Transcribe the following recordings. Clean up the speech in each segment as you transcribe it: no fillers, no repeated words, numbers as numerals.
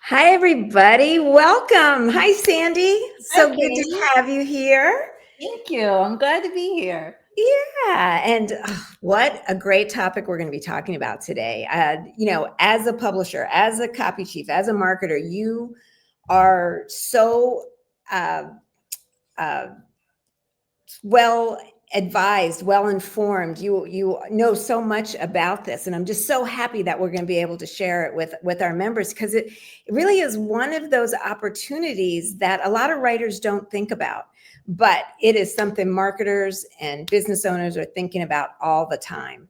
Hi, everybody. Welcome. Hi, Sandy. So Hi, good Katie. to have you here. Thank you. I'm glad to be here. Yeah. And what a great topic we're going to be talking about today. As a publisher, as a copy chief, as a marketer, you are so uh, uh, well advised, well informed. You know so much about this, and I'm just so happy that we're going to be able to share it with our members, because it really is one of those opportunities that a lot of writers don't think about, but it is something marketers and business owners are thinking about all the time.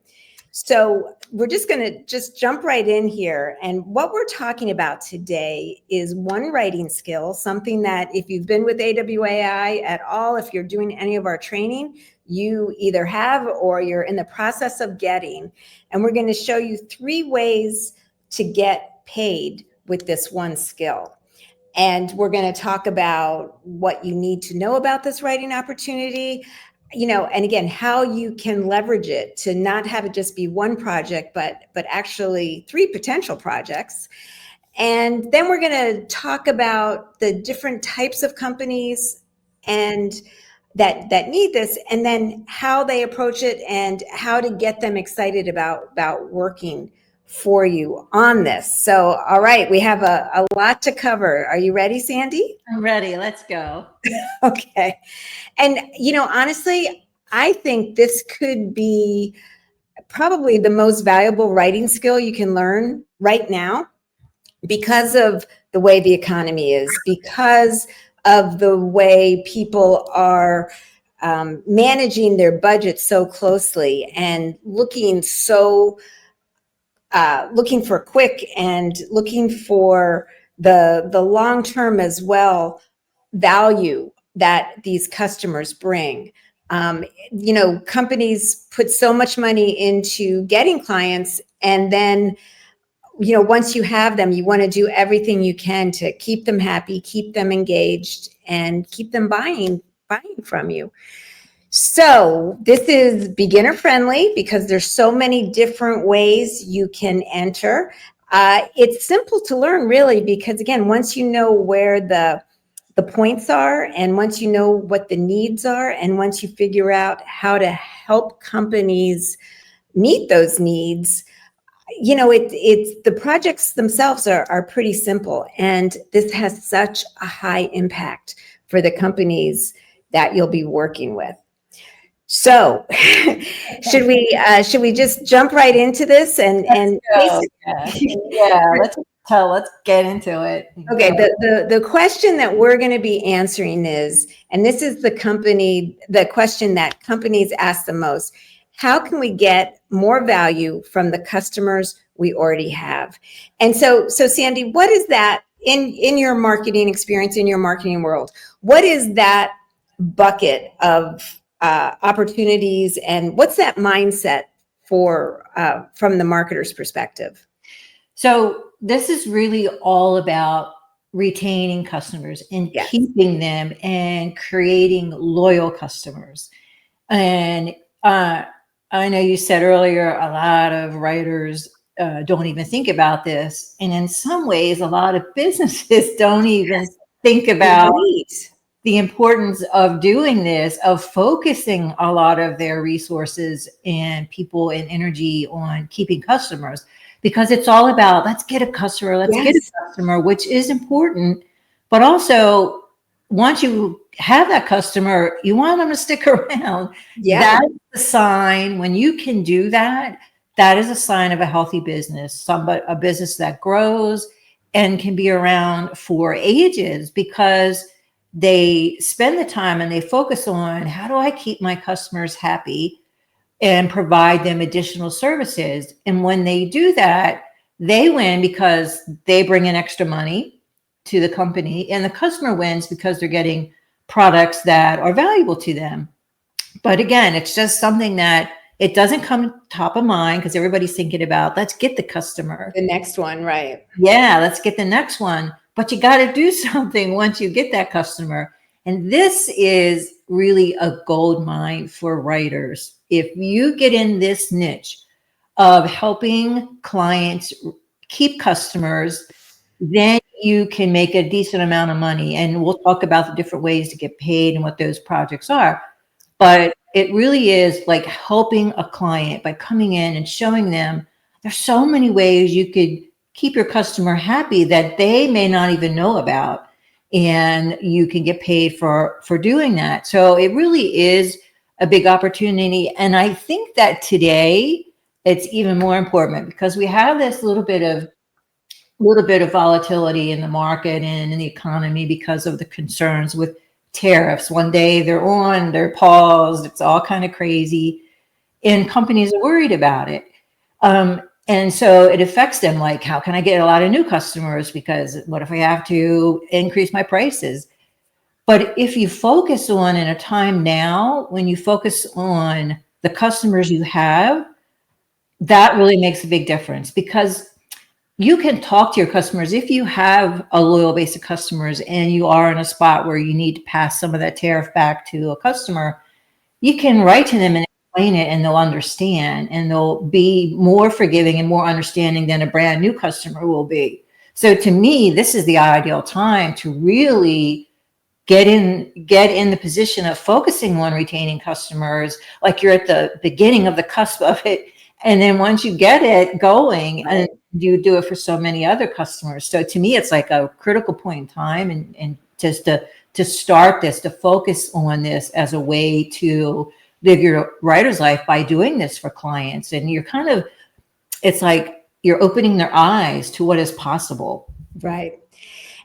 So we're just going to jump right in here. And what we're talking about today is one writing skill, something that if you've been with AWAI at all, if you're doing any of our training, you either have or you're in the process of getting. And we're going to show you 3 ways to get paid with this one skill. And we're going to talk about what you need to know about this writing opportunity, and again, how you can leverage it to not have it just be one project, but actually 3 potential projects. And then we're going to talk about the different types of companies and that need this, and then how they approach it and how to get them excited about working for you on this. So, all right, we have a lot to cover. Are you ready, Sandy? I'm ready. Let's go. Okay. And, honestly, I think this could be probably the most valuable writing skill you can learn right now, because of the way the economy is, because of the way people are managing their budget so closely and looking for quick and looking for the long term as well value that these customers bring. Companies put so much money into getting clients, and then once you have them, you want to do everything you can to keep them happy, keep them engaged, and keep them buying from you. So this is beginner friendly because there's so many different ways you can enter. It's simple to learn, really, because again, once you know where the points are, and once you know what the needs are, and once you figure out how to help companies meet those needs, it's the projects themselves are pretty simple, and this has such a high impact for the companies that you'll be working with. So, should we just jump right into this and Let's get into it. Okay, the question that we're going to be answering is, and this is the question that companies ask the most: how can we get more value from the customers we already have? And so Sandy, what is that in your marketing experience, in your marketing world? What is that bucket of opportunities, and what's that mindset for from the marketer's perspective? So this is really all about retaining customers and Yes. keeping them and creating loyal customers. And I know you said earlier, a lot of writers don't even think about this. And in some ways, a lot of businesses don't even think about the importance of doing this, of focusing a lot of their resources and people and energy on keeping customers, because it's all about, let's get a customer, get a customer, which is important. But also, once you have that customer, you want them to stick around. Yeah. That's the sign. When you can do that, that is a sign of a healthy business, a business that grows and can be around for ages, because they spend the time and they focus on, how do I keep my customers happy and provide them additional services? And when they do that, they win because they bring in extra money to the company, and the customer wins because they're getting products that are valuable to them. But again, it's just something that it doesn't come top of mind, because everybody's thinking about, let's get the customer. The next one, right? Yeah, let's get the next one. But you got to do something once you get that customer. And this is really a gold mine for writers. If you get in this niche of helping clients keep customers, then you can make a decent amount of money. And we'll talk about the different ways to get paid and what those projects are. But it really is like helping a client by coming in and showing them there's so many ways you could keep your customer happy that they may not even know about. And you can get paid for doing that. So it really is a big opportunity. And I think that today it's even more important because we have this little bit of volatility in the market and in the economy because of the concerns with tariffs. One day they're on, they're paused. It's all kind of crazy. And companies are worried about it. And so it affects them like, how can I get a lot of new customers? Because what if I have to increase my prices? But if you focus on in a time now, when you focus on the customers you have, that really makes a big difference because you can talk to your customers. If you have a loyal base of customers and you are in a spot where you need to pass some of that tariff back to a customer, you can write to them and explain it and they'll understand and they'll be more forgiving and more understanding than a brand new customer will be. So to me, this is the ideal time to really get in the position of focusing on retaining customers, like you're at the beginning of the cusp of it. And then once you get it going, and you do it for so many other customers. So to me, it's like a critical point in time and just to start this, to focus on this as a way to live your writer's life by doing this for clients. And you're kind of, it's like you're opening their eyes to what is possible. Right.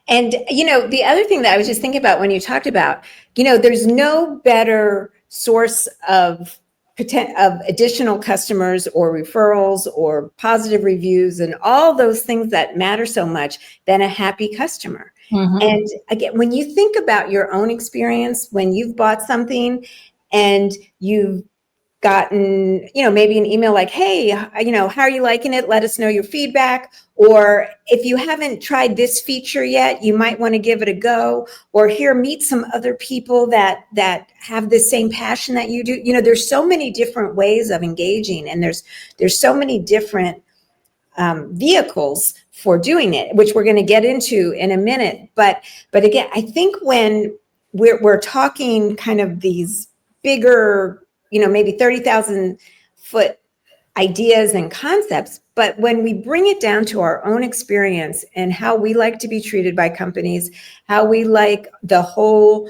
And, the other thing that I was just thinking about when you talked about, there's no better source of additional customers or referrals or positive reviews and all those things that matter so much than a happy customer. Mm-hmm. And again, when you think about your own experience, when you've bought something and you've gotten, maybe an email like, hey, how are you liking it? Let us know your feedback. Or if you haven't tried this feature yet, you might want to give it a go. Or here, meet some other people that have the same passion that you do. There's so many different ways of engaging, and there's so many different vehicles for doing it, which we're going to get into in a minute. But again, I think when we're talking kind of these bigger, maybe 30,000 foot ideas and concepts. But when we bring it down to our own experience and how we like to be treated by companies, how we like the whole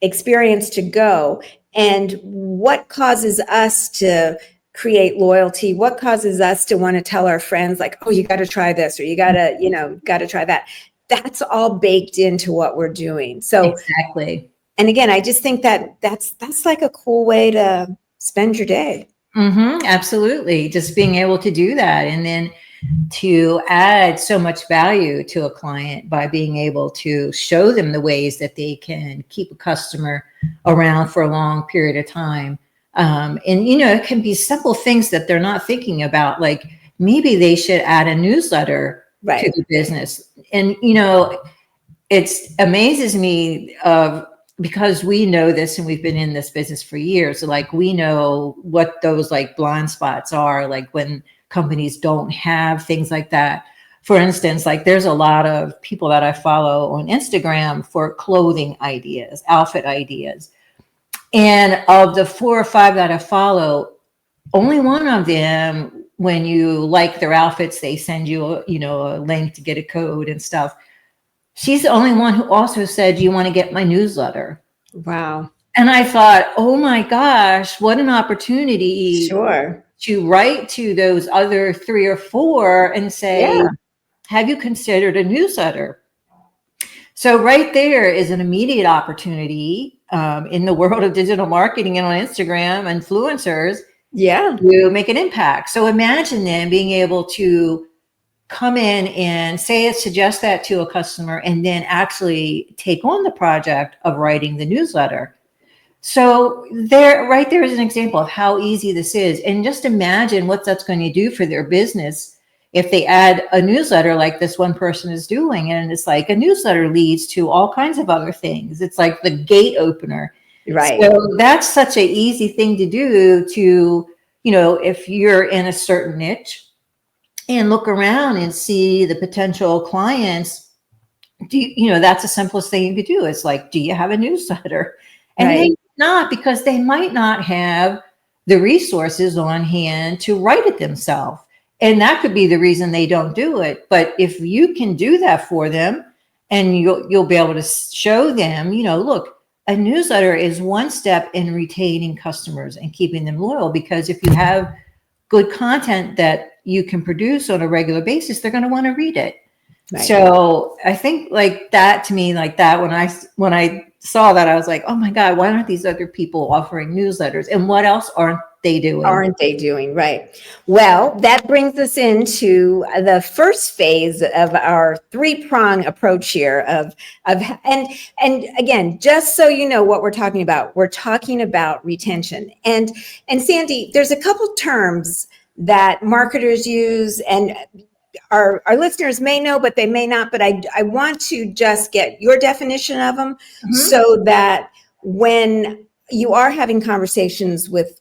experience to go, and what causes us to create loyalty, what causes us to want to tell our friends like, oh, you got to try this, or you got to try that. That's all baked into what we're doing. So exactly. And again, I just think that that's like a cool way to spend your day. Mm-hmm, absolutely. Just being able to do that and then to add so much value to a client by being able to show them the ways that they can keep a customer around for a long period of time. And, it can be simple things that they're not thinking about, like maybe they should add a newsletter to the business. And, it amazes me because we know this and we've been in this business for years. Like we know what those like blind spots are, like when companies don't have things like that. For instance, like there's a lot of people that I follow on Instagram for clothing ideas, outfit ideas. And of the 4 or 5 that I follow, only one of them, when you like their outfits, they send you, a link to get a code and stuff. She's the only one who also said, do you want to get my newsletter? Wow. And I thought, oh my gosh, what an opportunity to write to those other 3 or 4 and say, have you considered a newsletter? So right there is an immediate opportunity in the world of digital marketing and on Instagram, influencers, to make an impact. So imagine them being able to come in and suggest that to a customer and then actually take on the project of writing the newsletter. So right there is an example of how easy this is. And just imagine what that's going to do for their business if they add a newsletter like this one person is doing. And it's like a newsletter leads to all kinds of other things. It's like the gate opener. Right. So that's such an easy thing to do to, if you're in a certain niche and look around and see the potential clients. That's the simplest thing you could do. It's like, do you have a newsletter? And Right. they might not, because they might not have the resources on hand to write it themselves. And that could be the reason they don't do it. But if you can do that for them, and you'll be able to show them, look, a newsletter is one step in retaining customers and keeping them loyal. Because if you have good content that you can produce on a regular basis, they're going to want to read it. Right. So I think like that, to me, like that, when I saw that, I was like, oh my God, why aren't these other people offering newsletters? And what else aren't they doing? Right. Well, that brings us into the first phase of our three-prong approach here and again, just so you know what we're talking about retention. And Sandy, there's a couple terms that marketers use, and our listeners may know, but they may not, but I want to just get your definition of them, so that when you are having conversations with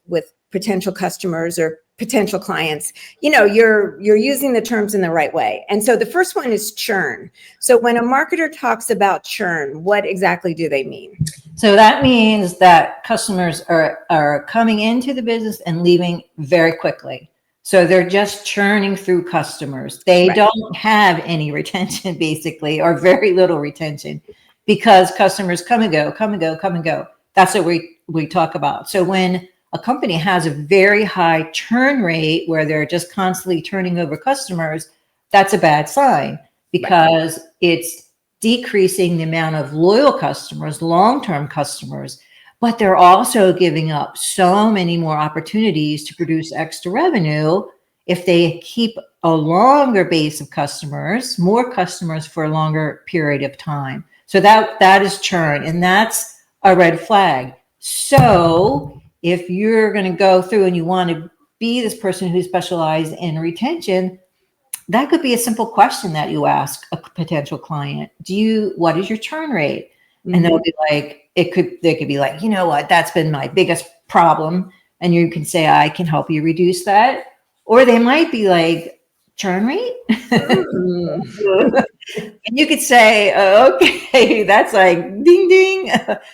potential customers or potential clients, you're using the terms in the right way. And so the first one is churn. So when a marketer talks about churn, what exactly do they mean? So that means that customers are coming into the business and leaving very quickly. So they're just churning through customers. They don't have any retention, basically, or very little retention, because customers come and go, come and go, come and go. That's what we talk about. So when a company has a very high churn rate where they're just constantly turning over customers, that's a bad sign, because it's decreasing the amount of loyal customers, long-term customers, but they're also giving up so many more opportunities to produce extra revenue if they keep a longer base of customers, more customers for a longer period of time. So that is churn, and that's a red flag. So if you're going to go through and you want to be this person who specializes in retention, that could be a simple question that you ask a potential client. What is your churn rate? And they'll be like, they could be like, you know what, that's been my biggest problem. And you can say, I can help you reduce that. Or they might be like, churn rate? And you could say, okay, that's like ding, ding.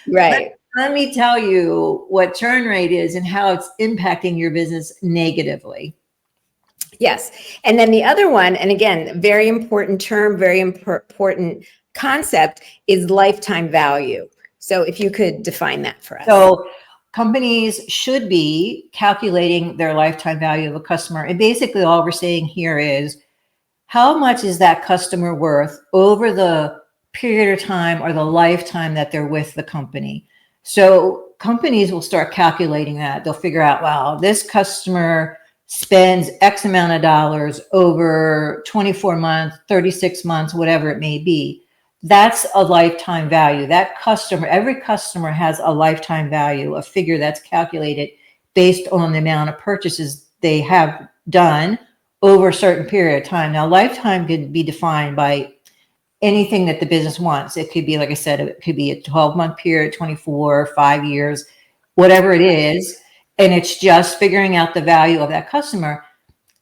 Right. Let me tell you what churn rate is and how it's impacting your business negatively. Yes. And then the other one, and again, very important term, very important concept, is lifetime value. So if you could define that for us. So companies should be calculating their lifetime value of a customer. And basically all we're saying here is, how much is that customer worth over the period of time or the lifetime that they're with the company? So companies will start calculating that. They'll figure out, wow, this customer spends X amount of dollars over 24 months, 36 months, whatever it may be. That's a lifetime value. That customer, every customer has a lifetime value, a figure that's calculated based on the amount of purchases they have done over a certain period of time. Now, lifetime could be defined by anything that the business wants. It could be, like I said, it could be a 12-month period, 24, 5 years, whatever it is. And it's just figuring out the value of that customer.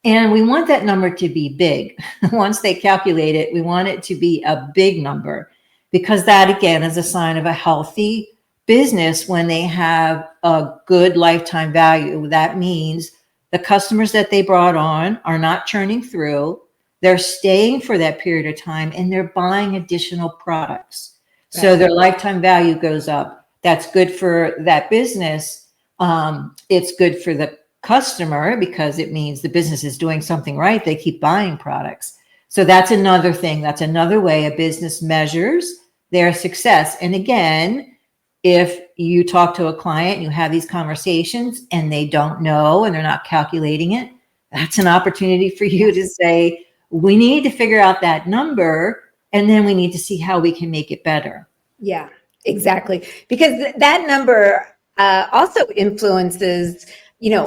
And we want that number to be big. Once they calculate it, we want it to be a big number, because that, again, is a sign of a healthy business when they have a good lifetime value. That means the customers that they brought on are not churning through. They're staying for that period of time, and they're buying additional products. Right. So their lifetime value goes up. That's good for that business. It's good for the customer, because it means the business is doing something right. They keep buying products. So that's another thing. That's another way a business measures their success. And again, if you talk to a client, you have these conversations and they don't know and they're not calculating it, that's an opportunity for you to say, we need to figure out that number, and then we need to see how we can make it better. Yeah, exactly. Because that number also influences,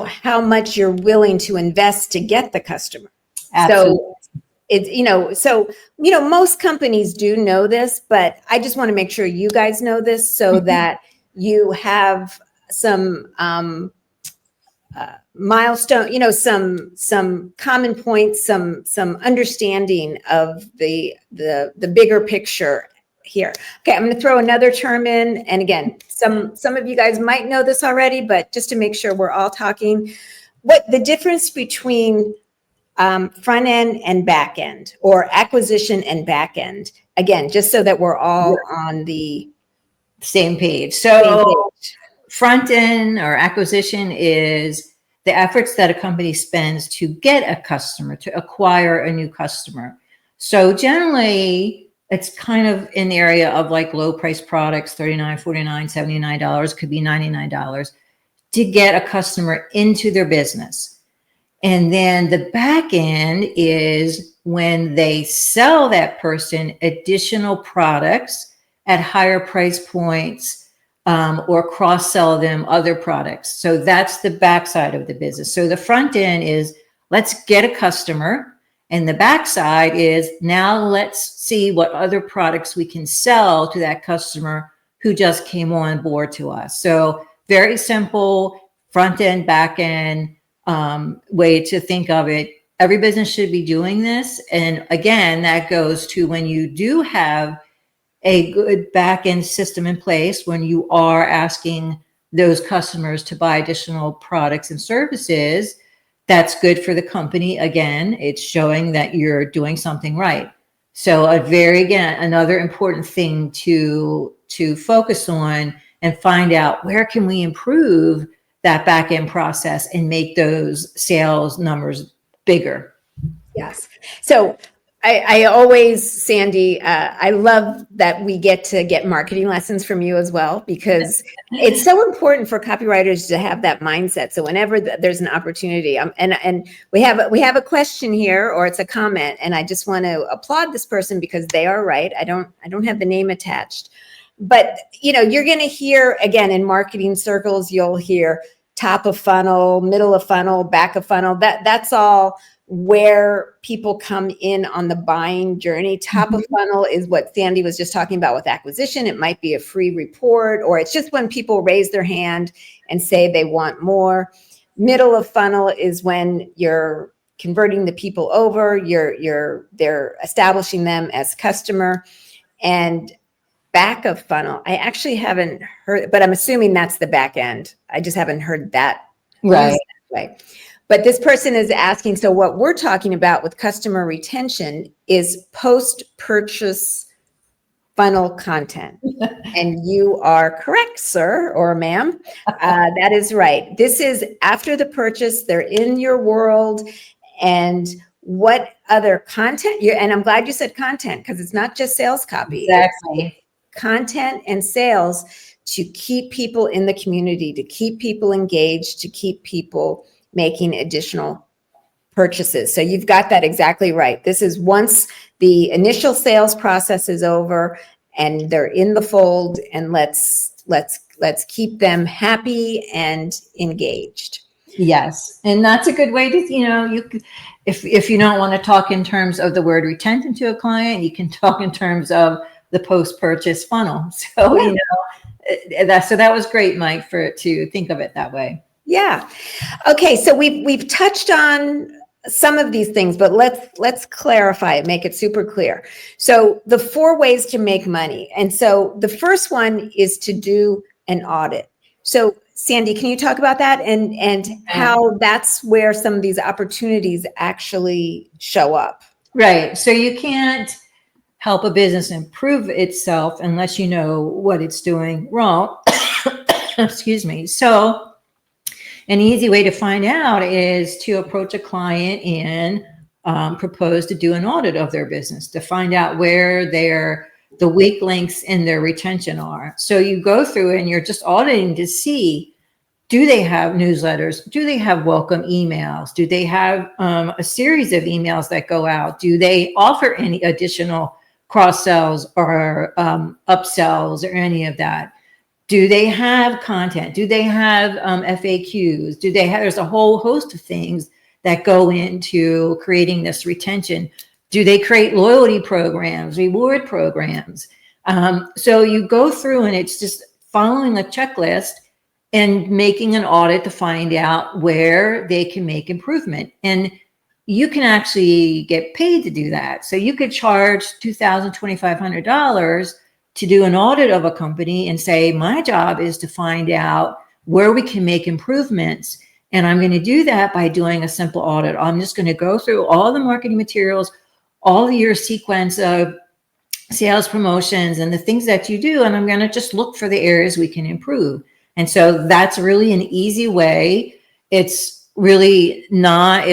how much you're willing to invest to get the customer. Absolutely. So it's, most companies do know this, but I just want to make sure you guys know this, so that you have some milestone, some common points, some understanding of the bigger picture here. Okay, I'm going to throw another term in, and again, some of you guys might know this already, but just to make sure we're all talking, what the difference between front end and back end, or acquisition and back end. Again, just so that we're all on the same page. same So page. front end or acquisition is the efforts that a company spends to get a customer, to acquire a new customer. So generally, it's kind of in the area of like low price products, $39, $49, $79, could be $99, to get a customer into their business. And then the back end is when they sell that person additional products at higher price points, or cross-sell them other products. So that's the backside of the business. So the front end is let's get a customer, and the backside is now let's see what other products we can sell to that customer who just came on board to us. So very simple front end, back end way to think of it. Every business should be doing this. And again, that goes to when you do have a good back-end system in place, when you are asking those customers to buy additional products and services, that's good for the company. Again, it's showing that you're doing something right. So another important thing to focus on and find out, where can we improve that back-end process and make those sales numbers bigger? Yes. So I always, Sandy, I love that we get to get marketing lessons from you as well, because it's so important for copywriters to have that mindset. So whenever there's an opportunity, and we have a question here, or it's a comment, and I just want to applaud this person because they are right. I don't have the name attached, but you're going to hear, again, in marketing circles, you'll hear top of funnel, middle of funnel, back of funnel. That's all where people come in on the buying journey. Top of funnel is what Sandy was just talking about with acquisition. It might be a free report, or it's just when people raise their hand and say they want more. Middle of funnel is when you're converting the people over, they're establishing them as customer. And back of funnel, I actually haven't heard, but I'm assuming that's the back end. I just haven't heard that Right. that way. But this person is asking, so what we're talking about with customer retention is post-purchase funnel content. And you are correct, sir or ma'am. That is right. This is after the purchase. They're in your world. And what other content? And I'm glad you said content, because it's not just sales copy. Exactly. It's content and sales to keep people in the community, to keep people engaged, to keep people making additional purchases. So you've got that exactly right. This is once the initial sales process is over and they're in the fold, and let's keep them happy and engaged. Yes. And that's a good way to, if you don't want to talk in terms of the word retention to a client, you can talk in terms of the post-purchase funnel. So, that was great, Mike, to think of it that way. Yeah. Okay. So we've touched on some of these things, but let's clarify it, make it super clear. So the 4 ways to make money. And so the first one is to do an audit. So Sandy, can you talk about that and how that's where some of these opportunities actually show up? Right. So you can't help a business improve itself unless you know what it's doing wrong. Excuse me. So an easy way to find out is to approach a client and propose to do an audit of their business to find out where the weak links in their retention are. So you go through and you're just auditing to see, do they have newsletters? Do they have welcome emails? Do they have a series of emails that go out? Do they offer any additional cross-sells or upsells or any of that? Do they have content? Do they have FAQs? There's a whole host of things that go into creating this retention. Do they create loyalty programs, reward programs? So you go through and it's just following a checklist. and making an audit to find out where they can make improvement. And you can actually get paid to do that. So you could charge $2,000, $2,500 to do an audit of a company and say, my job is to find out where we can make improvements. And I'm going to do that by doing a simple audit. I'm just going to go through all the marketing materials, all your sequence of sales promotions and the things that you do. And I'm going to just look for the areas we can improve. And so that's really an easy way. It's really not,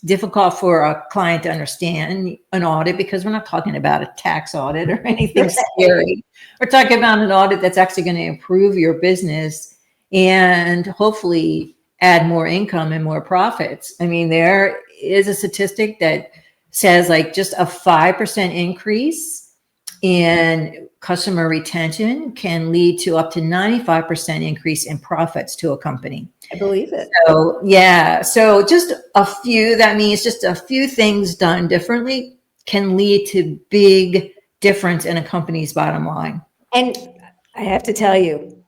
difficult for a client to understand an audit, because we're not talking about a tax audit or anything scary. We're talking about an audit that's actually going to improve your business and hopefully add more income and more profits. I mean, there is a statistic that says like just a 5% increase in customer retention can lead to up to 95% increase in profits to a company. I believe it. So yeah, so just a few, that means just a few things done differently can lead to big difference in a company's bottom line. And I have to tell you,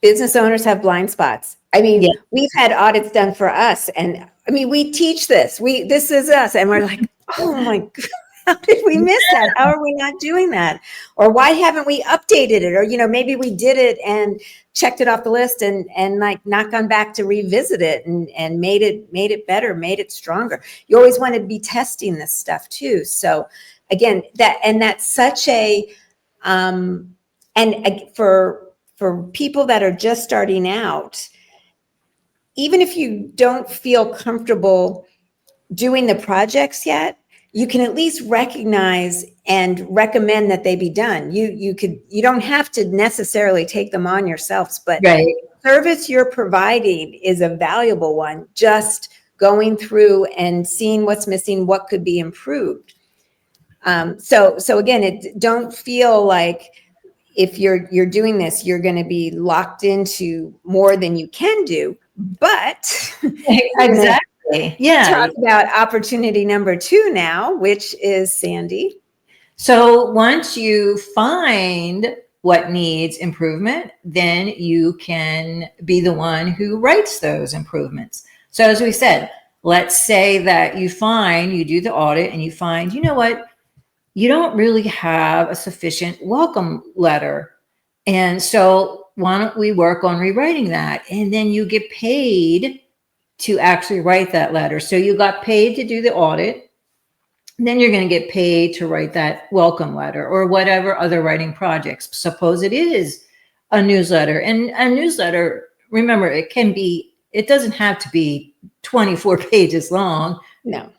business owners have blind spots. I mean, Yeah. We've had audits done for us, and I mean, we teach this. This is us, and we're like, oh my God, how did we miss that? How are we not doing that? Or why haven't we updated it? Or, maybe we did it and checked it off the list and like not gone back to revisit it and made it better, made it stronger. You always want to be testing this stuff too. So again, that's such a, for people that are just starting out, even if you don't feel comfortable doing the projects yet, you can at least recognize and recommend that they be done. You don't have to necessarily take them on yourselves, but Right. the service you're providing is a valuable one. Just going through and seeing what's missing, what could be improved. So again, don't feel like if you're doing this, you're going to be locked into more than you can do. But Exactly. Yeah. Talk about opportunity number 2 now, which is Sandy. So once you find what needs improvement, then you can be the one who writes those improvements. So as we said, let's say that you do the audit and you find, you know what, you don't really have a sufficient welcome letter. And so why don't we work on rewriting that? And then you get paid to actually write that letter. So you got paid to do the audit. Then you're going to get paid to write that welcome letter or whatever other writing projects. Suppose it is a newsletter. And a newsletter, remember, it doesn't have to be 24 pages long. No.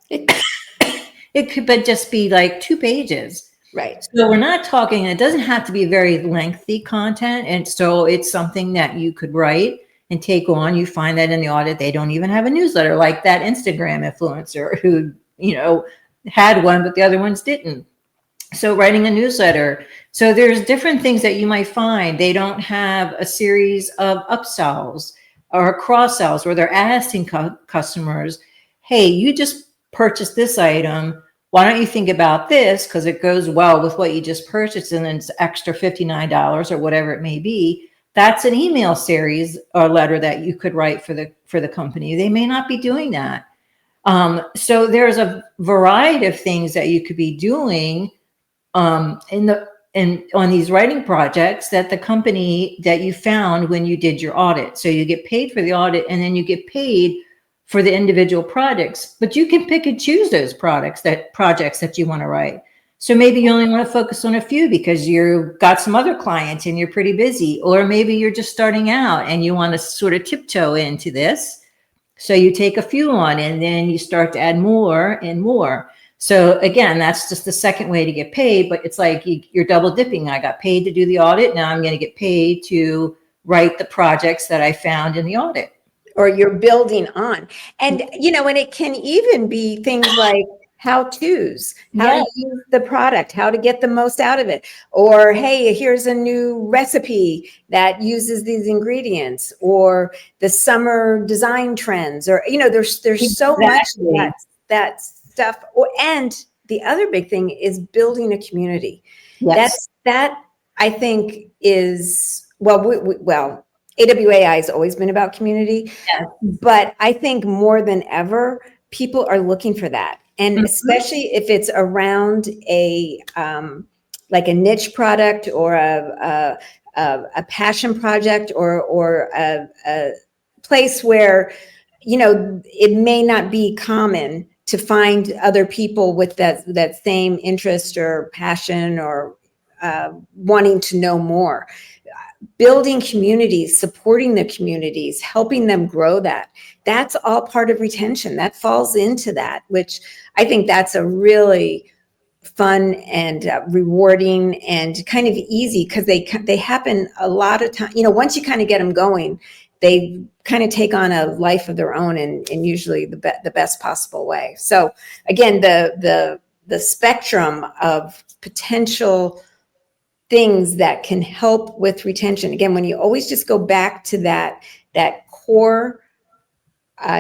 It could but just be like 2 pages. Right. So we're not talking, it doesn't have to be very lengthy content. And so it's something that you could write and take on. You find that in the audit, they don't even have a newsletter, like that Instagram influencer who, had one, but the other ones didn't. So writing a newsletter. So there's different things that you might find. They don't have a series of upsells or cross sells where they're asking customers, hey, you just purchased this item. Why don't you think about this? Because it goes well with what you just purchased, and then it's extra $59 or whatever it may be. That's an email series or letter that you could write for the company. They may not be doing that. So there's a variety of things that you could be doing on these writing projects that the company that you found when you did your audit. So you get paid for the audit, and then you get paid for the individual projects, but you can pick and choose those projects that you want to write. So maybe you only want to focus on a few because you've got some other clients and you're pretty busy, or maybe you're just starting out and you want to sort of tiptoe into this. So you take a few on and then you start to add more and more. So again, that's just the second way to get paid, but it's like you're double dipping. I got paid to do the audit. Now I'm going to get paid to write the projects that I found in the audit. Or you're building on. And, and it can even be things like how-tos, how to use the product, how to get the most out of it. Or, hey, here's a new recipe that uses these ingredients, or the summer design trends, or, there's so much that stuff. And the other big thing is building a community. Yes. That I think is well, AWAI has always been about community, Yeah. but I think more than ever, people are looking for that. And Mhm. especially if it's around like a niche product or a passion project or a place where, it may not be common to find other people with that same interest or passion or wanting to know more. Building communities, supporting the communities, helping them grow that's all part of retention. That falls into that, which I think that's a really fun and rewarding and kind of easy, because they happen a lot of time. Once you kind of get them going, they kind of take on a life of their own, and usually the best possible way. So again, the spectrum of potential things that can help with retention. Again, when you always just go back to that core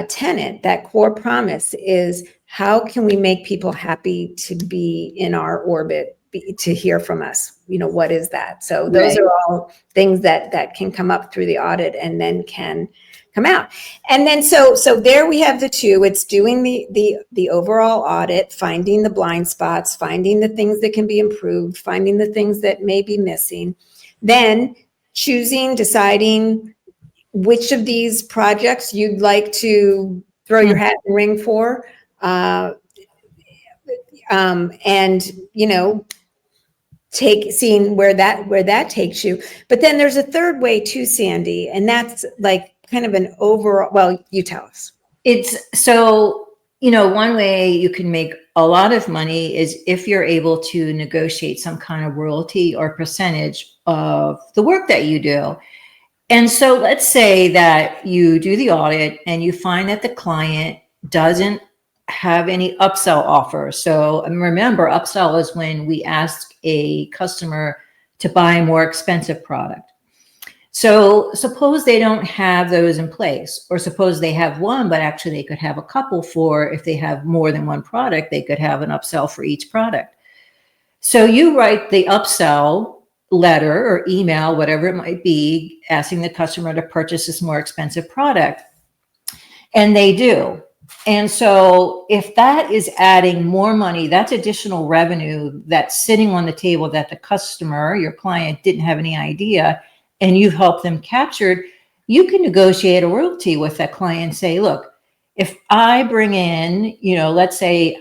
tenet, that core promise is, how can we make people happy to be in our orbit, to hear from us? What is that? So those Right. are all things that can come up through the audit and then can come out. And then so there we have the two. It's doing the overall audit, finding the blind spots, finding the things that can be improved, finding the things that may be missing, then deciding which of these projects you'd like to throw your hat in the ring for, and seeing where that takes you. But then there's a third way too, Sandy, and that's like kind of an overall. Well, you tell us. It's so, one way you can make a lot of money is if you're able to negotiate some kind of royalty or percentage of the work that you do. And so let's say that you do the audit and you find that the client doesn't have any upsell offers. So remember, upsell is when we ask a customer to buy a more expensive product. So suppose they don't have those in place, or suppose they have one, but actually they could have a couple for, if they have more than one product, they could have an upsell for each product. So you write the upsell letter or email, whatever it might be, asking the customer to purchase this more expensive product. And they do. And so if that is adding more money, that's additional revenue that's sitting on the table that the customer, your client, didn't have any idea, and you've helped them captured. You can negotiate a royalty with that client. Say, look, if I bring in, let's say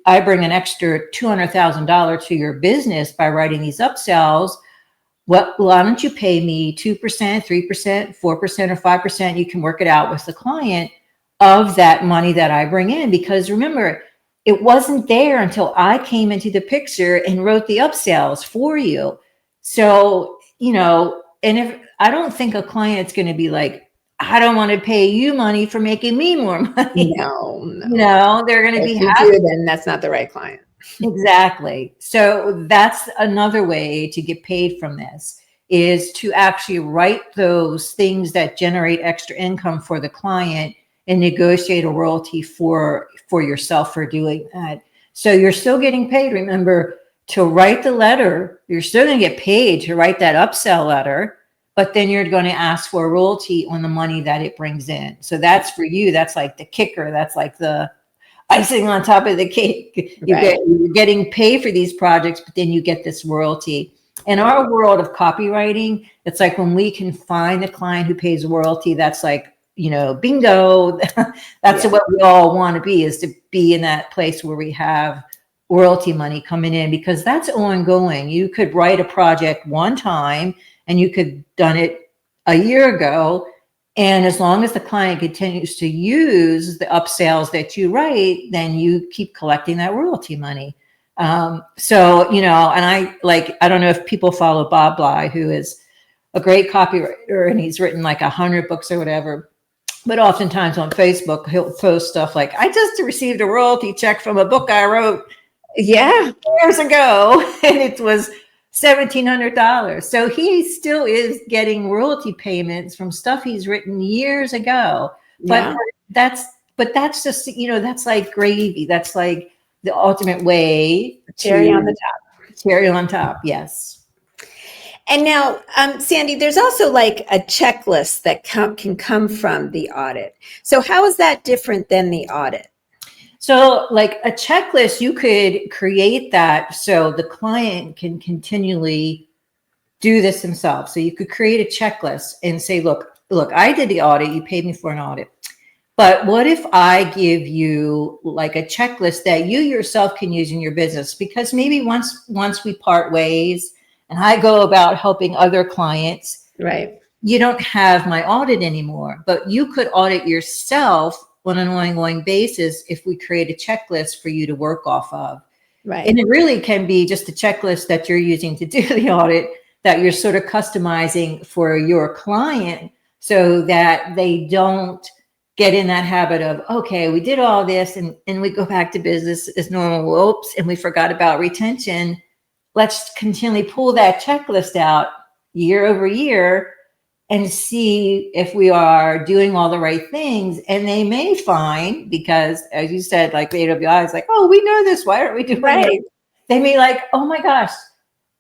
I bring an extra $200,000 to your business by writing these upsells, why don't you pay me 2%, 3%, 4%, or 5%? You can work it out with the client of that money that I bring in. Because remember, it wasn't there until I came into the picture and wrote the upsells for you. So, and if I don't think a client's going to be like, I don't want to pay you money for making me more money. No. They're going to be If you happy. do, then that's not the right client. Exactly. So that's another way to get paid from this, is to actually write those things that generate extra income for the client and negotiate a royalty for yourself for doing that. So you're still getting paid. Remember, to write the letter, you're still going to get paid to write that upsell letter, but then you're going to ask for a royalty on the money that it brings in. So that's for you. That's like the kicker. That's like the icing on top of the cake. You're getting paid for these projects, but then you get this royalty. In our world of copywriting, it's like when we can find the client who pays royalty, that's like, bingo. That's what we all want to be, is to be in that place where we have royalty money coming in, because that's ongoing. You could write a project one time and you could done it a year ago. And as long as the client continues to use the upsells that you write, then you keep collecting that royalty money. So, and I don't know if people follow Bob Bly, who is a great copywriter, and he's written like 100 books or whatever. But oftentimes on Facebook, he'll post stuff like, I just received a royalty check from a book I wrote years ago, and it was $1,700. So he still is getting royalty payments from stuff he's written years ago. But that's just, that's like gravy. That's like the ultimate way. Cherry on the top. Cherry on top. Yes. And now, Sandy, there's also like a checklist that can come from the audit. So how is that different than the audit? So like a checklist, you could create that so the client can continually do this themselves. So you could create a checklist and say, look, I did the audit. You paid me for an audit. But what if I give you like a checklist that you yourself can use in your business? Because maybe once we part ways and I go about helping other clients, right? You don't have my audit anymore, but you could audit yourself on an ongoing basis if we create a checklist for you to work off of. Right. And it really can be just a checklist that you're using to do the audit that you're sort of customizing for your client so that they don't get in that habit of, okay, we did all this and we go back to business as normal. Oops, and we forgot about retention. Let's continually pull that checklist out year over year and see if we are doing all the right things. And they may find, because as you said, like the AWI is like, oh, we know this. Why aren't we doing it? They may like, oh my gosh,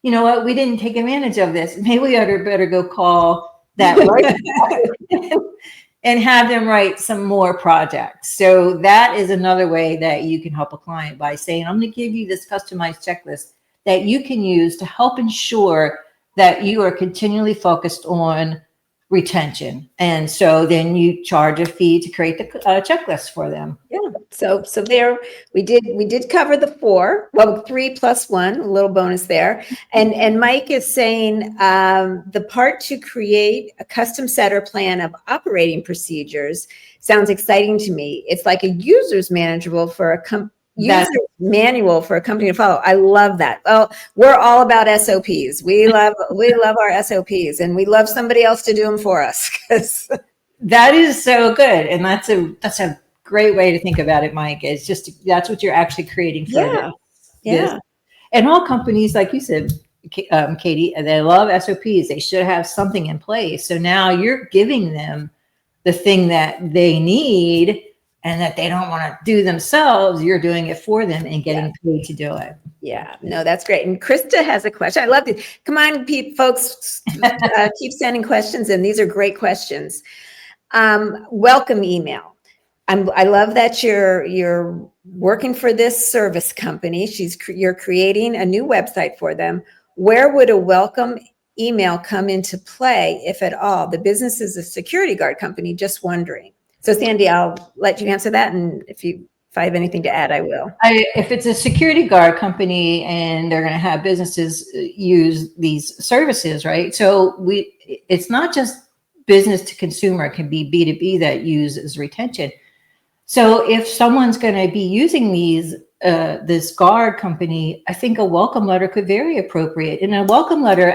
you know what? We didn't take advantage of this. Maybe we better go call that right and have them write some more projects. So that is another way that you can help a client by saying, I'm going to give you this customized checklist that you can use to help ensure that you are continually focused on retention. And so then you charge a fee to create the checklist for them. Yeah. So there we did cover the 4, well, 3 plus 1, a little bonus there. And Mike is saying the part to create a custom set or plan of operating procedures sounds exciting to me. It's like a user's manual for a manual for a company to follow. I love that. Well, we're all about SOPs. We love our SOPs, and we love somebody else to do them for us. That is so good, and that's a great way to think about it, Mike. It's just that's what you're actually creating for this. And all companies, like you said, Katie, they love SOPs. They should have something in place. So now you're giving them the thing that they need and that they don't want to do themselves. You're doing it for them and getting paid to do it. Yeah, no, that's great. And Krista has a question. I love it. Come on, folks, keep sending questions in. These are great questions. Welcome email. I love that you're working for this service company. You're creating a new website for them. Where would a welcome email come into play, if at all? The business is a security guard company, just wondering. So Sandy, I'll let you answer that. And if I have anything to add, I will. If it's a security guard company and they're going to have businesses use these services, right? So it's not just business to consumer. It can be B2B that uses retention. So if someone's going to be using this guard company, I think a welcome letter could be very appropriate. And a welcome letter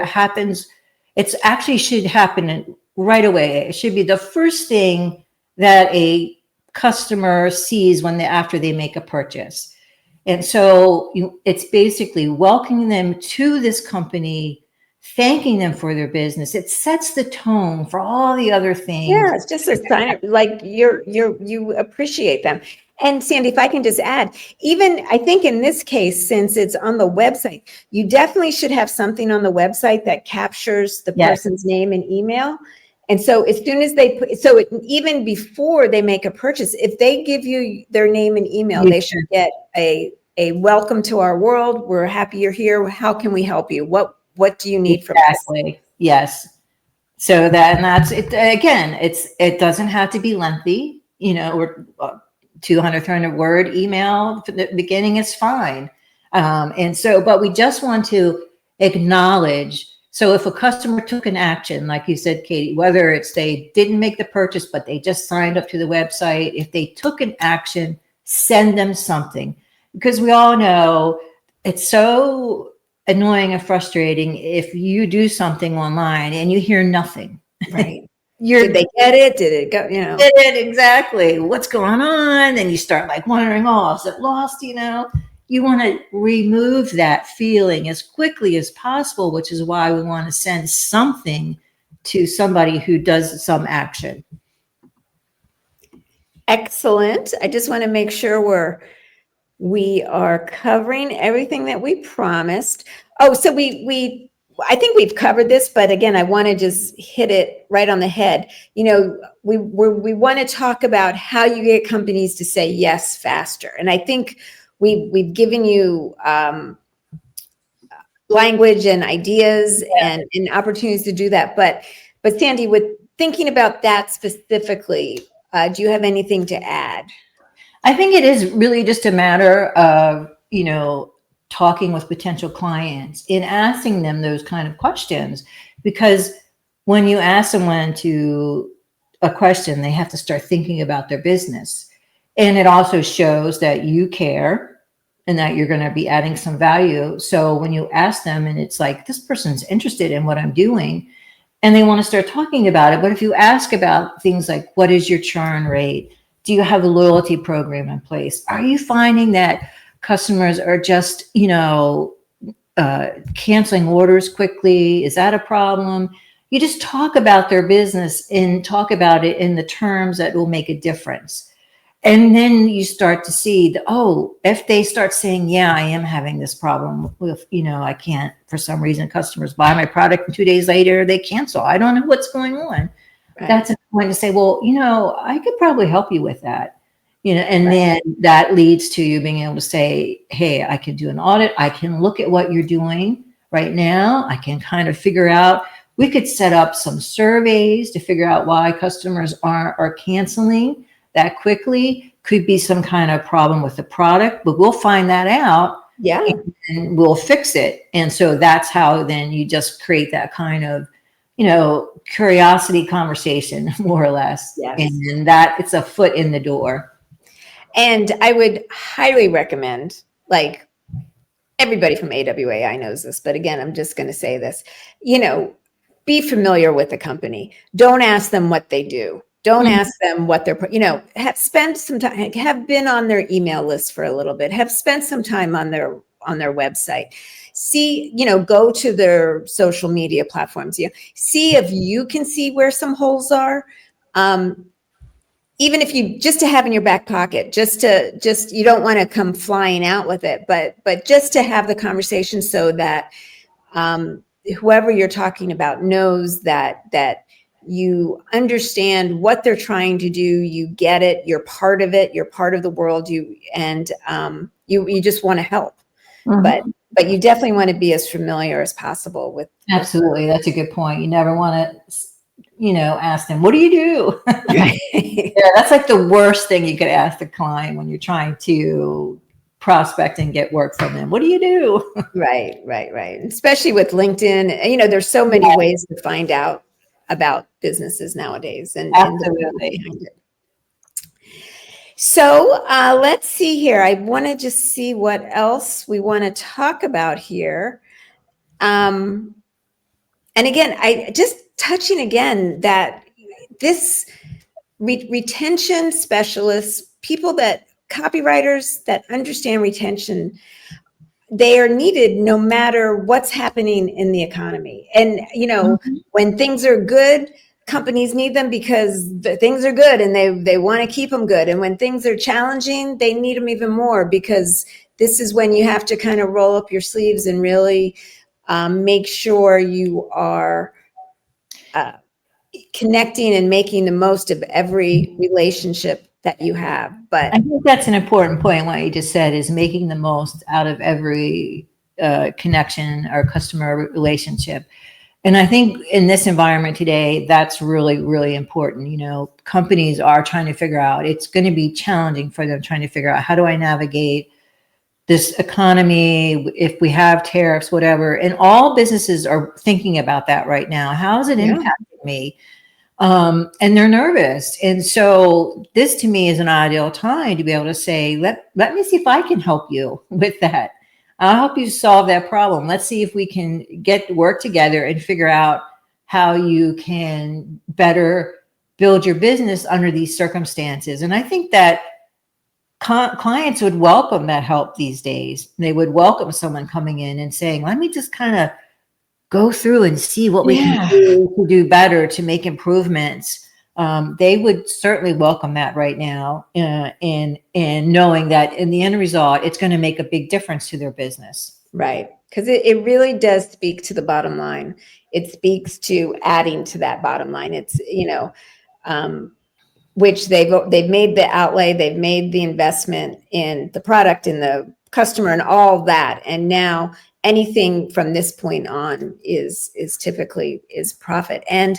should happen right away. It should be the first thing that a customer sees after they make a purchase. And so it's basically welcoming them to this company, thanking them for their business. It sets the tone for all the other things. Yeah, it's just a sign of like you appreciate them. And Sandy, if I can just add, even I think in this case, since it's on the website, you definitely should have something on the website that captures the person's name and email. And so as soon as even before they make a purchase, if they give you their name and email, they should get a welcome to our world. We're happy you're here. How can we help you? What do you need from us? Yes. So that's it. Again, it doesn't have to be lengthy, or 200, 300 word email for the beginning is fine. But we just want to acknowledge. So if a customer took an action, like you said, Katie, whether it's they didn't make the purchase, but they just signed up to the website, if they took an action, send them something, because we all know it's so annoying and frustrating if you do something online and you hear nothing. Right. Did they get it? Did it go, Did it exactly. What's going on? And you start like wondering, oh, is it lost? You want to remove that feeling as quickly as possible, which is why we want to send something to somebody who does some action. Excellent. I just want to make sure we are covering everything that we promised. Oh, so we I think we've covered this, but again, I want to just hit it right on the head. You know, we want to talk about how you get companies to say yes faster. And I think we've given you language and ideas and opportunities to do that. But Sandy, with thinking about that specifically, do you have anything to add? I think it is really just a matter of, talking with potential clients and asking them those kind of questions, because when you ask someone a question, they have to start thinking about their business. And it also shows that you care and that you're going to be adding some value. So when you ask them and it's like, this person's interested in what I'm doing and they want to start talking about it. But if you ask about things like, what is your churn rate? Do you have a loyalty program in place? Are you finding that customers are just, canceling orders quickly? Is that a problem? You just talk about their business and talk about it in the terms that will make a difference. And then you start to see if they start saying, yeah, I am having this problem with, I can't, for some reason, customers buy my product and 2 days later they cancel. I don't know what's going on. Right. That's a point to say, well, I could probably help you with that. And then that leads to you being able to say, hey, I can do an audit. I can look at what you're doing right now. I can kind of figure out, we could set up some surveys to figure out why customers are canceling that quickly. Could be some kind of problem with the product, but we'll find that out. Yeah. And we'll fix it. And so that's how then you just create that kind of, curiosity conversation, more or less. Yes. And that it's a foot in the door. And I would highly recommend, like, everybody from AWAI knows this, but again, I'm just going to say this, be familiar with the company. Don't ask them what they do. Don't ask them what they're, spend some time, have been on their email list for a little bit, have spent some time on their website. See, go to their social media platforms. See if you can see where some holes are. Even if you just to have in your back pocket, you don't want to come flying out with it, but just to have the conversation so that whoever you're talking about knows that you understand what they're trying to do. You get it. You're part of it. You're part of the world. You just want to help. Mm-hmm. But you definitely want to be as familiar as possible with. Absolutely. That's a good point. You never want to, ask them, what do you do? Yeah, that's like the worst thing you could ask the client when you're trying to prospect and get work from them. What do you do? Right. Especially with LinkedIn, there's so many ways to find out about businesses nowadays. And absolutely. So let's see here. I want to just see what else we want to talk about here. And again, I just touching again that this retention specialists, copywriters that understand retention, they are needed no matter what's happening in the economy. And, when things are good, companies need them because the things are good and they want to keep them good. And when things are challenging, they need them even more, because this is when you have to kind of roll up your sleeves and really make sure you are connecting and making the most of every relationship that you have. But I think that's an important point. What you just said is making the most out of every connection or customer relationship. And I think in this environment today, that's really, really important. Companies are trying to figure out, it's going to be challenging for them trying to figure out, how do I navigate this economy if we have tariffs, whatever. And all businesses are thinking about that right now. How is it impacting me? And they're nervous. And so this to me is an ideal time to be able to say, let me see if I can help you with that. I'll help you solve that problem. Let's see if we can work together and figure out how you can better build your business under these circumstances. And I think that clients would welcome that help these days. They would welcome someone coming in and saying, let me just kind of go through and see what we can do to do better, to make improvements. They would certainly welcome that right now, and knowing that in the end result, it's going to make a big difference to their business. Right. because it really does speak to the bottom line. It speaks to adding to that bottom line. It's, which they've made the outlay, they've made the investment in the product, in the customer, and all that. And now anything from this point on is typically profit. And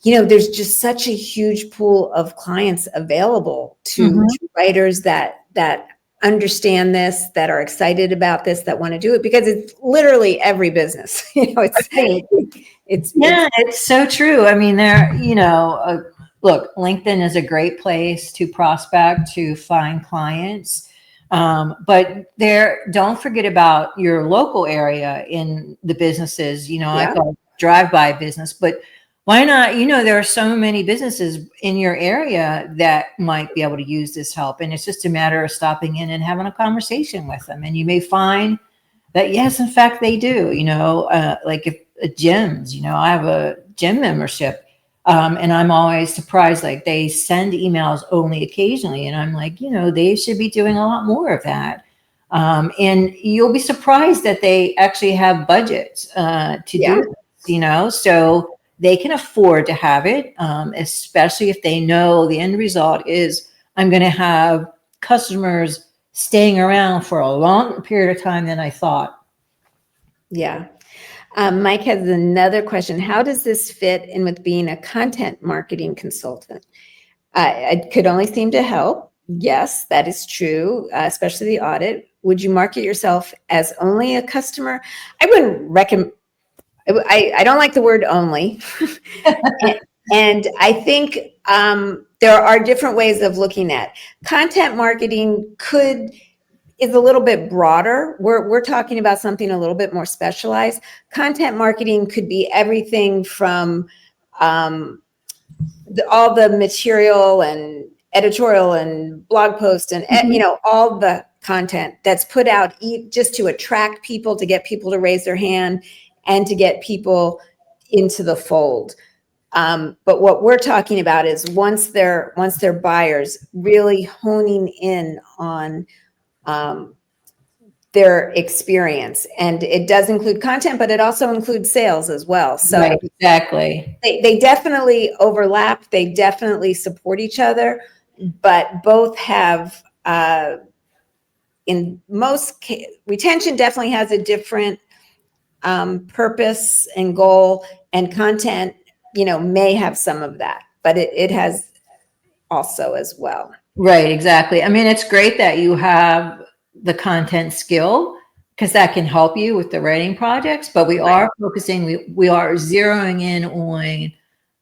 there's just such a huge pool of clients available to writers that understand this, that are excited about this, that want to do it, because it's literally every business. It's so true. I mean, look, LinkedIn is a great place to prospect, to find clients. But don't forget about your local area in the businesses. I call it drive-by business, but why not? There are so many businesses in your area that might be able to use this help. And it's just a matter of stopping in and having a conversation with them. And you may find that, yes, in fact, they do, like if gyms, I have a gym membership. And I'm always surprised, like they send emails only occasionally. And I'm like, they should be doing a lot more of that. And you'll be surprised that they actually have budgets to do this, so they can afford to have it, especially if they know the end result is I'm going to have customers staying around for a longer period of time than I thought. Yeah. Mike has another question. How does this fit in with being a content marketing consultant? It could only seem to help. Yes, that is true, especially the audit. Would you market yourself as only a customer? I wouldn't recommend. I don't like the word only. and I think there are different ways of looking at content marketing. Is a little bit broader. We're talking about something a little bit more specialized. Content marketing could be everything from all the material and editorial and blog posts and all the content that's put out just to attract people, to get people to raise their hand, and to get people into the fold. But what we're talking about is once they're buyers, really honing in on their experience. And it does include content, but it also includes sales as well. So right, exactly. They definitely overlap. They definitely support each other, but both have, in most cases, retention definitely has a different purpose and goal, and content, may have some of that, but it has also as well. Right, exactly. I mean, it's great that you have the content skill, because that can help you with the writing projects, but we are focusing, we are zeroing in on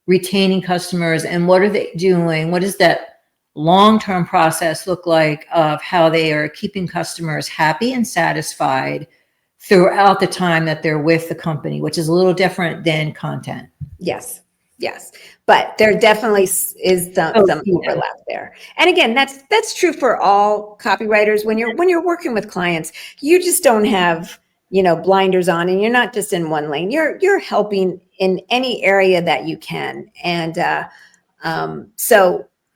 retaining customers and what are they doing? What does that long-term process look like of how they are keeping customers happy and satisfied throughout the time that they're with the company, which is a little different than content. Yes. But there definitely is some overlap there. And again, that's true for all copywriters. When you're working with clients, you just don't have, blinders on, and you're not just in one lane. You're helping in any area that you can. And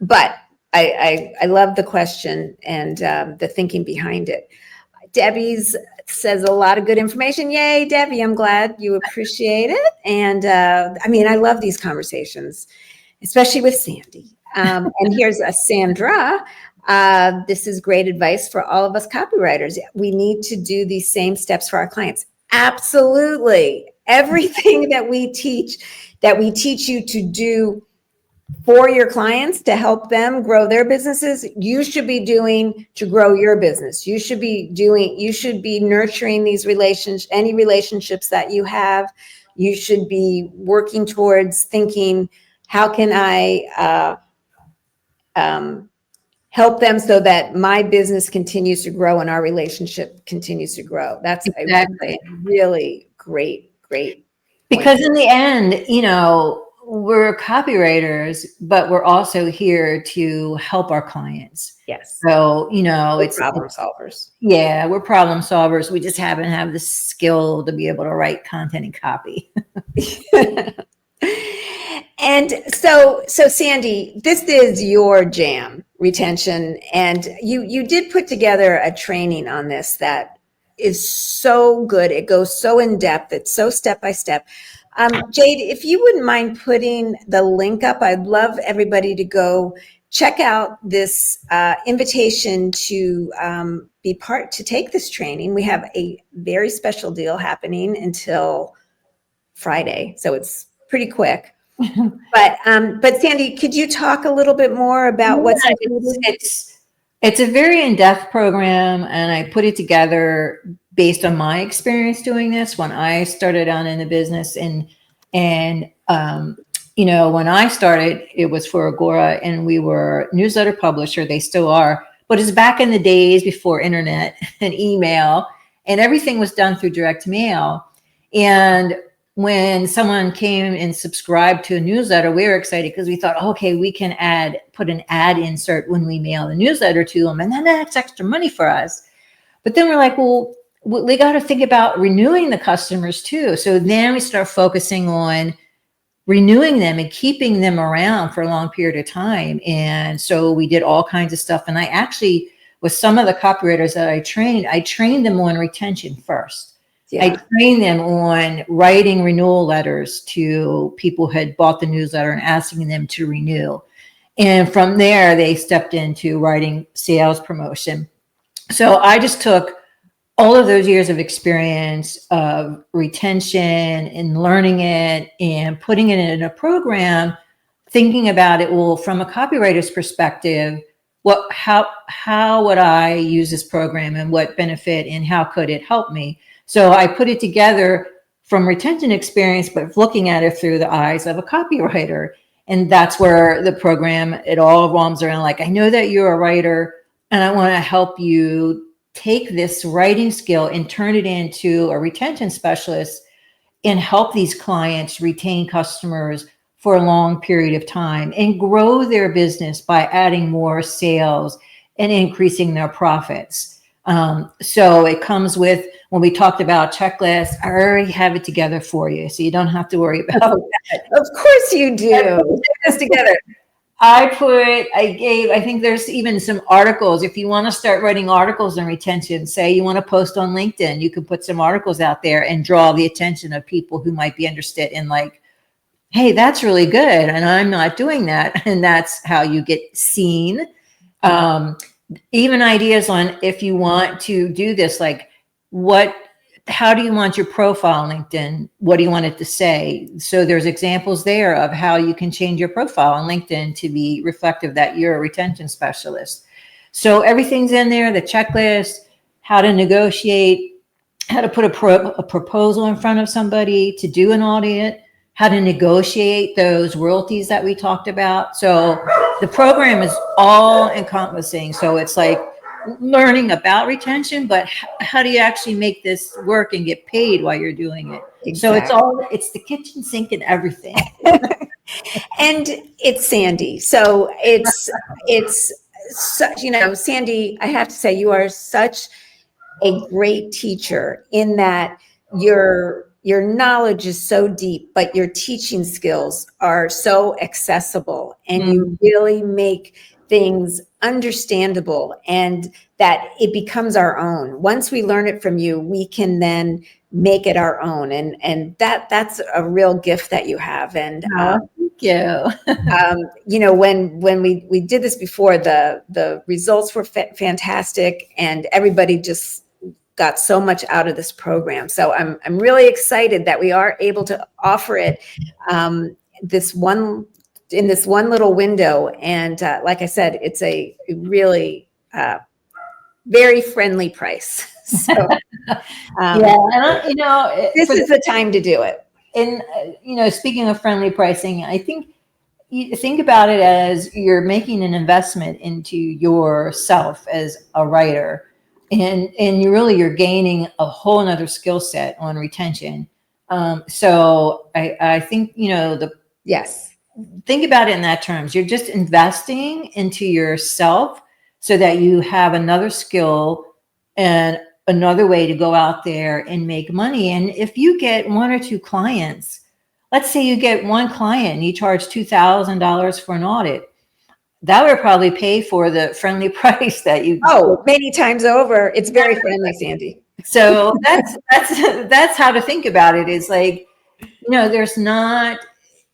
but I love the question and the thinking behind it. Debbie's says a lot of good information. Yay, Debbie, I'm glad you appreciate it. And I love these conversations, especially with Sandy. And here's a Sandra. This is great advice for all of us copywriters. We need to do these same steps for our clients. Absolutely. Everything that we teach you to do for your clients to help them grow their businesses, you should be doing to grow your business. You should be nurturing these any relationships that you have. You should be working towards thinking, how can I help them so that my business continues to grow and our relationship continues to grow. That's exactly a really great point. Because in the end, we're copywriters, but we're also here to help our clients. Yes. So, it's problem solvers. Yeah, we're problem solvers. We just happen to have the skill to be able to write content and copy. And so Sandy, this is your jam, retention, and you did put together a training on this that is so good. It goes so in depth. It's so step by step. Jade, if you wouldn't mind putting the link up, I'd love everybody to go check out this invitation to take this training. We have a very special deal happening until Friday, so it's pretty quick. But Sandy, could you talk a little bit more about what's included? It's a very in-depth program, and I put it together based on my experience doing this when I started out in the business. And you know, when I started, it was for Agora, and we were a newsletter publisher. They still are, but it's back in the days before internet and email, and everything was done through direct mail. And when someone came and subscribed to a newsletter, we were excited because we thought, okay, we can put an ad insert when we mail the newsletter to them, and then that's extra money for us. But then we're like, well, we got to think about renewing the customers too. So then we start focusing on renewing them and keeping them around for a long period of time. And so we did all kinds of stuff. And I actually, with some of the copywriters that I trained them on retention first. Yeah. I trained them on writing renewal letters to people who had bought the newsletter and asking them to renew. And from there, they stepped into writing sales promotion. So I just took all of those years of experience of retention and learning it and putting it in a program, thinking about it, well, from a copywriter's perspective, how would I use this program and what benefit and how could it help me? So I put it together from retention experience, but looking at it through the eyes of a copywriter. And that's where the program, it all revolves around, like, I know that you're a writer and I want to help you take this writing skill and turn it into a retention specialist and help these clients retain customers for a long period of time and grow their business by adding more sales and increasing their profits. So it comes with, when we talked about checklists, I already have it together for you, so you don't have to worry about that. Of course you do. Put this together. I think there's even some articles. If you want to start writing articles on retention, say you want to post on LinkedIn, you can put some articles out there and draw the attention of people who might be interested in, like, hey, that's really good, and I'm not doing that. And that's how you get seen. Even ideas on if you want to do this, like, how do you want your profile on LinkedIn? What do you want it to say? So there's examples there of how you can change your profile on LinkedIn to be reflective that you're a retention specialist. So everything's in there, the checklist, how to negotiate, how to put a proposal in front of somebody to do an audit, how to negotiate those royalties that we talked about. So the program is all encompassing. So it's like learning about retention, but how do you actually make this work and get paid while you're doing it? Exactly. So it's the kitchen sink and everything. And it's Sandy. So it's such, Sandy, I have to say, you are such a great teacher in that your knowledge is so deep, but your teaching skills are so accessible, and you really make things understandable, and that it becomes our own. Once we learn it from you, we can then make it our own. And that's a real gift that you have. And thank you. When we did this before, the results were fantastic, and everybody just got so much out of this program. So I'm really excited that we are able to offer it in this one little window. And like I said, it's a really very friendly price. So this is the time to do it. And speaking of friendly pricing, I think you think about it as you're making an investment into yourself as a writer, and you're gaining a whole nother skill set on retention. So I think yes. Think about it in that terms. You're just investing into yourself so that you have another skill and another way to go out there and make money. And if you get one or two clients, let's say you get one client and you charge $2,000 for an audit, that would probably pay for the friendly price that you. Oh, many times over. It's very friendly, Sandy. So that's how to think about it. Is like,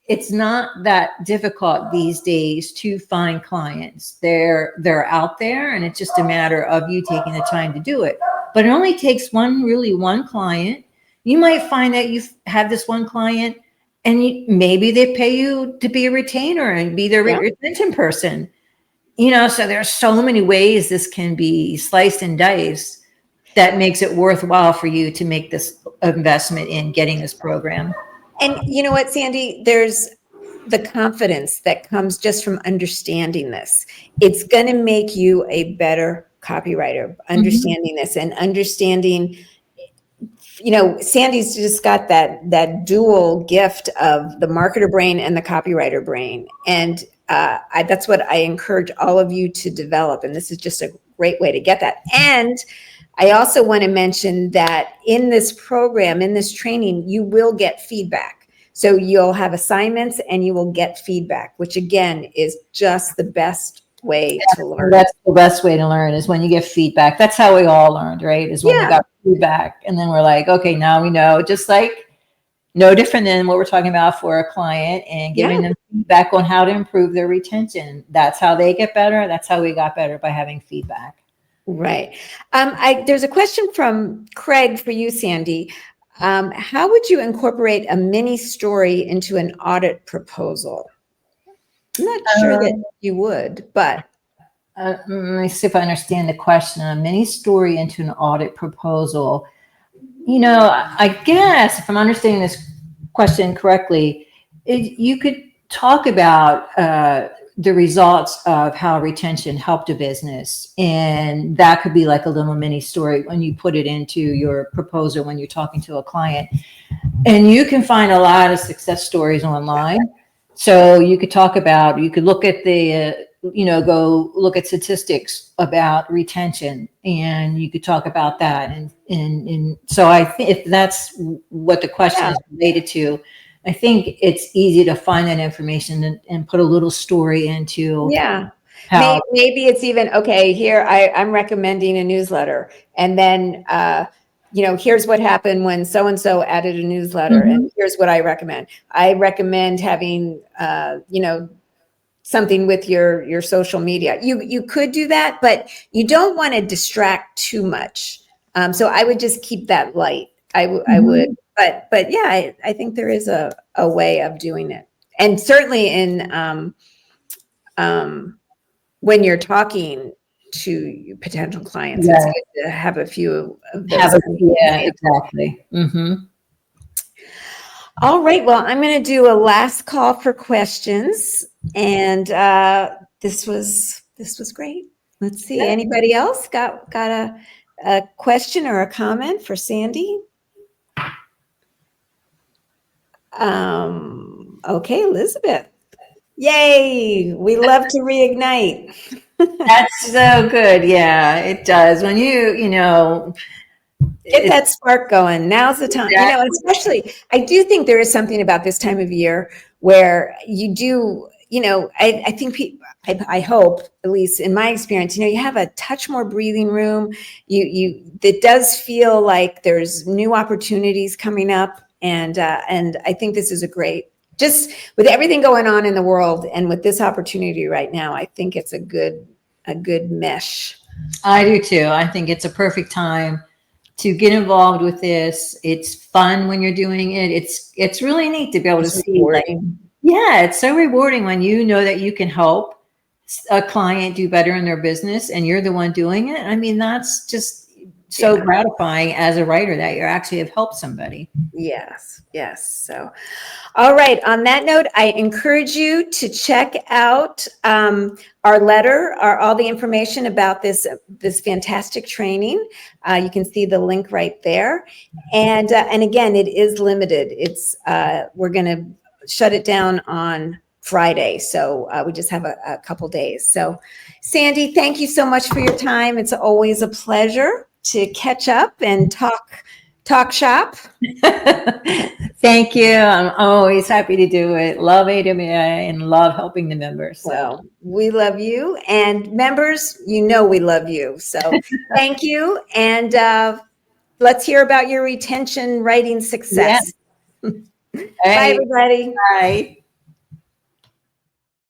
it's not that difficult these days to find clients. They're out there, and it's just a matter of you taking the time to do it. But it only takes one client. You might find that you have this one client, and maybe they pay you to be a retainer and be their retention person. So there's so many ways this can be sliced and diced that makes it worthwhile for you to make this investment in getting this program. And you know what, Sandy, there's the confidence that comes just from understanding this. It's going to make you a better copywriter, understanding this and understanding, Sandy's just got that dual gift of the marketer brain and the copywriter brain. And that's what I encourage all of you to develop. And this is just a great way to get that. And I also want to mention that in this program, in this training, you will get feedback. So you'll have assignments and you will get feedback, which again is just the best way to learn. That's the best way to learn, is when you get feedback. That's how we all learned, right? Is when we got feedback, and then we're like, okay, now we know. Just like no different than what we're talking about for a client and giving them feedback on how to improve their retention. That's how they get better. That's how we got better, by having feedback. Right. There's a question from Craig for you, Sandy. How would you incorporate a mini story into an audit proposal? I'm not sure that you would, but. Let me see if I understand the question. A mini story into an audit proposal. I guess if I'm understanding this question correctly, you could talk about the results of how retention helped a business. And that could be like a little mini story when you put it into your proposal, when you're talking to a client. And you can find a lot of success stories online. So you could look at go look at statistics about retention, and you could talk about that. And so I think if that's what the question is related to, I think it's easy to find that information and put a little story into. Yeah. Maybe it's even, okay, here I'm recommending a newsletter. And then, here's what happened when so-and-so added a newsletter. And here's what I recommend. I recommend having, something with your social media. You could do that, but you don't want to distract too much. So I would just keep that light. I would, but yeah, I think there is a way of doing it. And certainly in, when you're talking to potential clients, it's good to have a few of those. Exactly. All right. Well, I'm going to do a last call for questions, and this was great. Let's see. Anybody else got a question or a comment for Sandy? Okay, Elizabeth. Yay! We love to reignite. That's so good. Yeah, it does. When get that spark going. Now's the time. Especially, I do think there is something about this time of year where you do, I think I hope, at least in my experience, you have a touch more breathing room. It does feel like there's new opportunities coming up. And I think this is just with everything going on in the world and with this opportunity right now, I think it's a good mesh. I do too. I think it's a perfect time to get involved with this. It's fun when you're doing it. It's really neat to be able to see. It's so rewarding when you know that you can help a client do better in their business and you're the one doing it. I mean, that's just so gratifying as a writer that you actually have helped somebody. Yes. So, all right. On that note, I encourage you to check out our letter, all the information about this fantastic training. You can see the link right there. And again, it is limited. It's we're going to shut it down on Friday. So we just have a couple days. So Sandy, thank you so much for your time. It's always a pleasure to catch up and talk shop. Thank you. I'm always happy to do it. Love AWAI and love helping the members. Well, we love you, and members, we love you. So thank you. And let's hear about your retention writing success. Yeah. Bye, everybody. Bye.